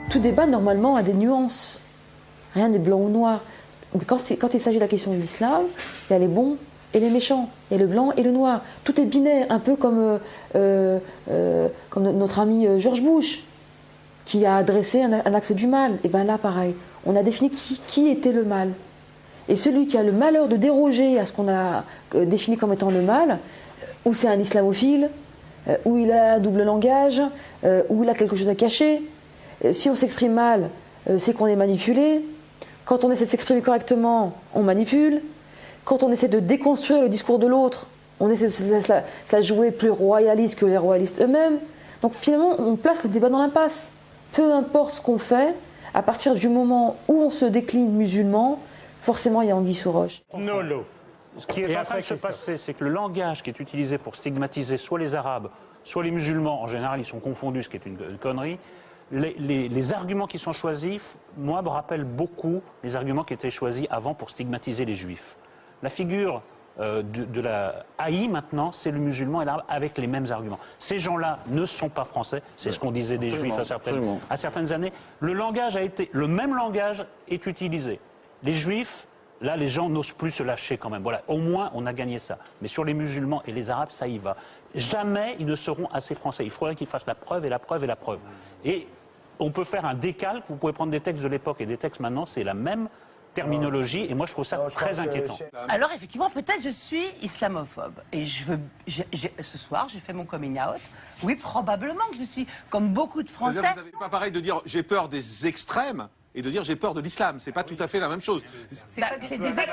Tout débat, normalement, a des nuances. Rien n'est blanc ou noir. Mais quand il s'agit de la question de l'islam, il y a les bons et les méchants. Il y a le blanc et le noir. Tout est binaire, un peu comme notre ami George Bush, qui a adressé un axe du mal. Et bien là, pareil, on a défini qui était le mal. Et celui qui a le malheur de déroger à ce qu'on a défini comme étant le mal, ou c'est un islamophile, ou il a un double langage, ou il a quelque chose à cacher. Si on s'exprime mal, c'est qu'on est manipulé. Quand on essaie de s'exprimer correctement, on manipule. Quand on essaie de déconstruire le discours de l'autre, on essaie de se la jouer plus royaliste que les royalistes eux-mêmes. Donc finalement, on place le débat dans l'impasse. Peu importe ce qu'on fait, à partir du moment où on se décline musulman, forcément il y a anguille sous roche. Nolo. Ce qui est en train de se passer, c'est que le langage qui est utilisé pour stigmatiser soit les Arabes, soit les musulmans, en général ils sont confondus, ce qui est une connerie. Les arguments qui sont choisis, moi, me rappellent beaucoup les arguments qui étaient choisis avant pour stigmatiser les juifs. La figure de la haï, maintenant, c'est le musulman et l'arabe avec les mêmes arguments. Ces gens-là ne sont pas français, c'est ce qu'on disait des juifs à certaines années. Le même langage est utilisé. Les juifs, là, les gens n'osent plus se lâcher quand même. Voilà, au moins, on a gagné ça. Mais sur les musulmans et les arabes, ça y va. Jamais ils ne seront assez français. Il faudrait qu'ils fassent la preuve et la preuve et la preuve. Et on peut faire un décalque, vous pouvez prendre des textes de l'époque et des textes maintenant, c'est la même terminologie, et moi je trouve ça très inquiétant. Alors effectivement, peut-être je suis islamophobe, et ce soir j'ai fait mon coming out, oui probablement que je suis, comme beaucoup de Français... Vous n'avez pas pareil de dire j'ai peur des extrêmes, et de dire j'ai peur de l'islam, c'est pas tout à fait la même chose. C'est des extrêmes.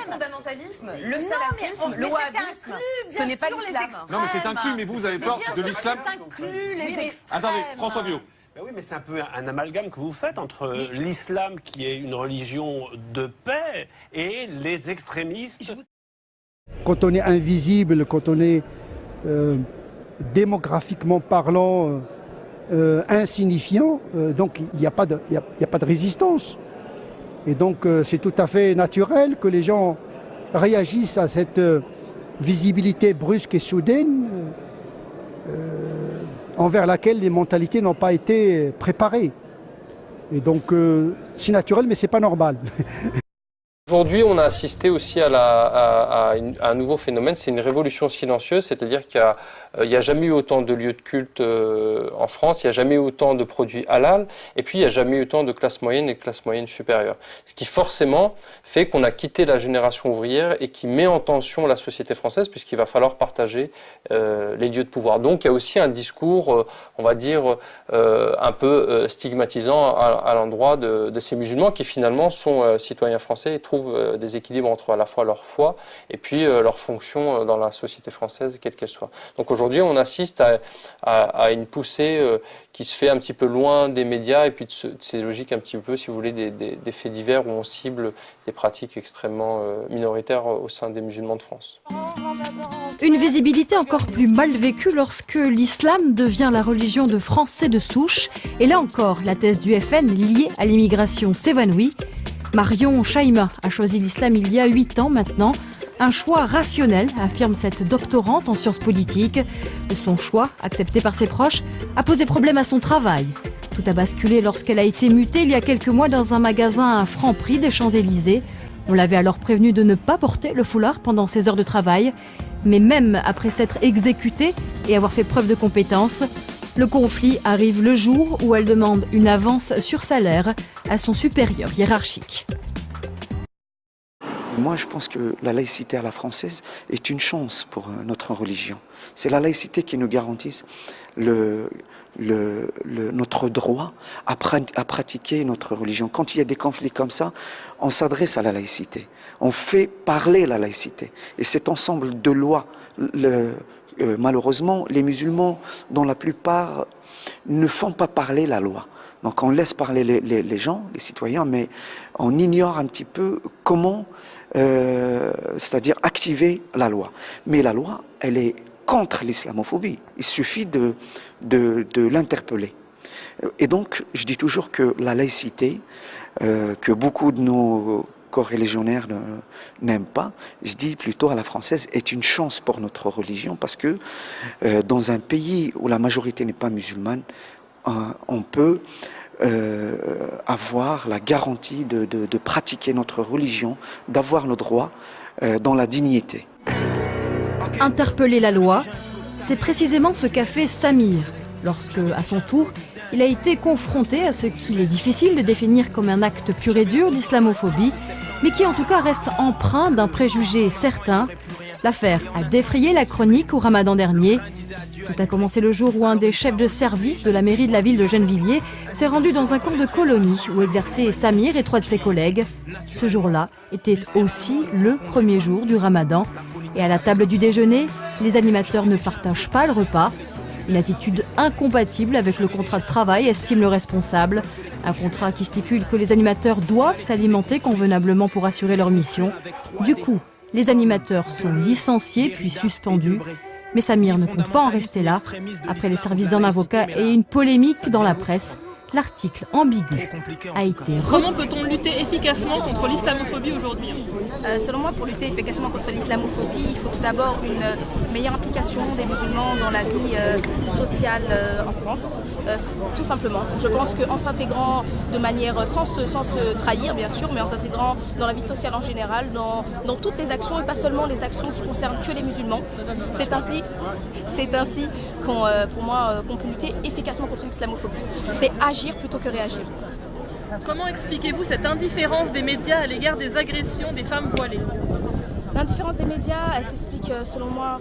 Le fondamentalisme, le salafisme, le wahhabisme, ce n'est pas l'islam. Non mais c'est inclus, mais vous avez peur de l'islam. C'est inclus les extrêmes. Attendez, François Villot. Ben oui, mais c'est un peu un amalgame que vous faites entre l'islam, qui est une religion de paix, et les extrémistes. Quand on est invisible, quand on est démographiquement parlant insignifiant, donc il n'y a pas de résistance. Et donc c'est tout à fait naturel que les gens réagissent à cette visibilité brusque et soudaine envers laquelle les mentalités n'ont pas été préparées. Et donc c'est naturel, mais c'est pas normal. Aujourd'hui, on a assisté aussi à un nouveau phénomène, c'est une révolution silencieuse, c'est-à-dire qu'il n'y a jamais eu autant de lieux de culte en France, il n'y a jamais eu autant de produits halal, et puis il n'y a jamais eu autant de classe moyenne et de classe moyenne supérieure. Ce qui forcément fait qu'on a quitté la génération ouvrière et qui met en tension la société française, puisqu'il va falloir partager les lieux de pouvoir. Donc il y a aussi un discours, on va dire, un peu stigmatisant à l'endroit de ces musulmans qui finalement sont citoyens français et trouvent des équilibres entre à la fois leur foi et puis leur fonction dans la société française, quelle qu'elle soit. Donc aujourd'hui, on assiste à une poussée qui se fait un petit peu loin des médias et puis de ces logiques un petit peu, si vous voulez, des faits divers où on cible des pratiques extrêmement minoritaires au sein des musulmans de France. Une visibilité encore plus mal vécue lorsque l'islam devient la religion de Français de souche. Et là encore, la thèse du FN liée à l'immigration s'évanouit. Marion Chaïma a choisi l'islam il y a 8 ans maintenant. Un choix rationnel, affirme cette doctorante en sciences politiques. Son choix, accepté par ses proches, a posé problème à son travail. Tout a basculé lorsqu'elle a été mutée il y a quelques mois dans un magasin à Franprix des Champs-Élysées. On l'avait alors prévenue de ne pas porter le foulard pendant ses heures de travail. Mais même après s'être exécutée et avoir fait preuve de compétence, le conflit arrive le jour où elle demande une avance sur salaire à son supérieur hiérarchique. Moi, je pense que la laïcité à la française est une chance pour notre religion. C'est la laïcité qui nous garantit notre droit à pratiquer notre religion. Quand il y a des conflits comme ça, on s'adresse à la laïcité. On fait parler la laïcité. Et cet ensemble de lois malheureusement, les musulmans, dont la plupart ne font pas parler la loi. Donc on laisse parler les gens, les citoyens, mais on ignore un petit peu comment, c'est-à-dire activer la loi. Mais la loi, elle est contre l'islamophobie. Il suffit de l'interpeller. Et donc, je dis toujours que la laïcité, que beaucoup de nos co-religionnaires n'aiment pas, je dis plutôt à la française, est une chance pour notre religion, parce que dans un pays où la majorité n'est pas musulmane, on peut avoir la garantie de pratiquer notre religion, d'avoir nos droits dans la dignité. Interpeller la loi, c'est précisément ce qu'a fait Samir, lorsque, à son tour, il a été confronté à ce qu'il est difficile de définir comme un acte pur et dur d'islamophobie, mais qui en tout cas reste empreint d'un préjugé certain. L'affaire a défrayé la chronique au Ramadan dernier. Tout a commencé le jour où un des chefs de service de la mairie de la ville de Gennevilliers s'est rendu dans un camp de colonie où exerçaient Samir et 3 de ses collègues. Ce jour-là était aussi le premier jour du Ramadan. Et à la table du déjeuner, les animateurs ne partagent pas le repas. Une attitude incompatible avec le contrat de travail, estime le responsable. Un contrat qui stipule que les animateurs doivent s'alimenter convenablement pour assurer leur mission. Du coup, les animateurs sont licenciés puis suspendus. Mais Samir ne compte pas en rester là. Après les services d'un avocat et une polémique dans la presse, l'article ambigu a été retenu. Comment peut-on lutter efficacement contre l'islamophobie aujourd'hui ? Selon moi, pour lutter efficacement contre l'islamophobie, il faut tout d'abord une meilleure implication des musulmans dans la vie sociale en France, tout simplement. Je pense qu'en s'intégrant de manière, sans se trahir bien sûr, mais en s'intégrant dans la vie sociale en général, dans toutes les actions et pas seulement les actions qui concernent que les musulmans, c'est ainsi qu'on peut lutter efficacement contre l'islamophobie. C'est agir plutôt que réagir. Comment expliquez-vous cette indifférence des médias à l'égard des agressions des femmes voilées ? L'indifférence des médias, elle s'explique selon moi...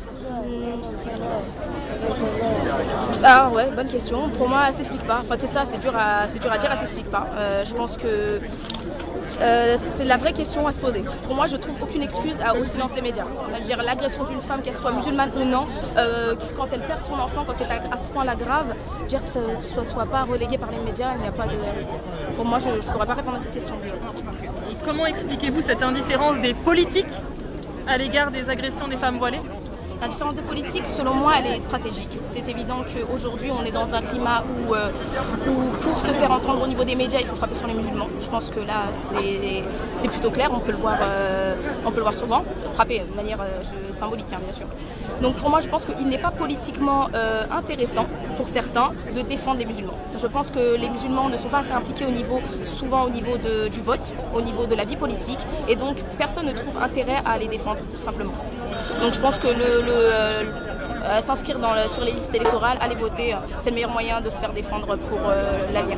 Ah ouais, bonne question. Pour moi, elle s'explique pas. Enfin, c'est ça, c'est dur à dire, elle s'explique pas. Je pense que c'est la vraie question à se poser. Pour moi, je trouve aucune excuse au silence des médias. C'est-à-dire l'agression d'une femme, qu'elle soit musulmane ou non, quand elle perd son enfant, quand c'est à ce point-là grave, dire que ça ne soit pas relégué par les médias, il n'y a pas de... Pour moi, je ne pourrais pas répondre à cette question. Comment expliquez-vous cette indifférence des politiques à l'égard des agressions des femmes voilées ? La différence des politiques, selon moi, elle est stratégique. C'est évident qu'aujourd'hui, on est dans un climat où pour se faire entendre au niveau des médias, il faut frapper sur les musulmans. Je pense que là, c'est plutôt clair, on peut le voir souvent. Frapper de manière symbolique, hein, bien sûr. Donc pour moi, je pense qu'il n'est pas politiquement intéressant, pour certains, de défendre les musulmans. Je pense que les musulmans ne sont pas assez impliqués souvent au niveau du vote, au niveau de la vie politique, et donc personne ne trouve intérêt à les défendre, tout simplement. Donc je pense que s'inscrire sur les listes électorales, aller voter, c'est le meilleur moyen de se faire défendre pour l'avenir.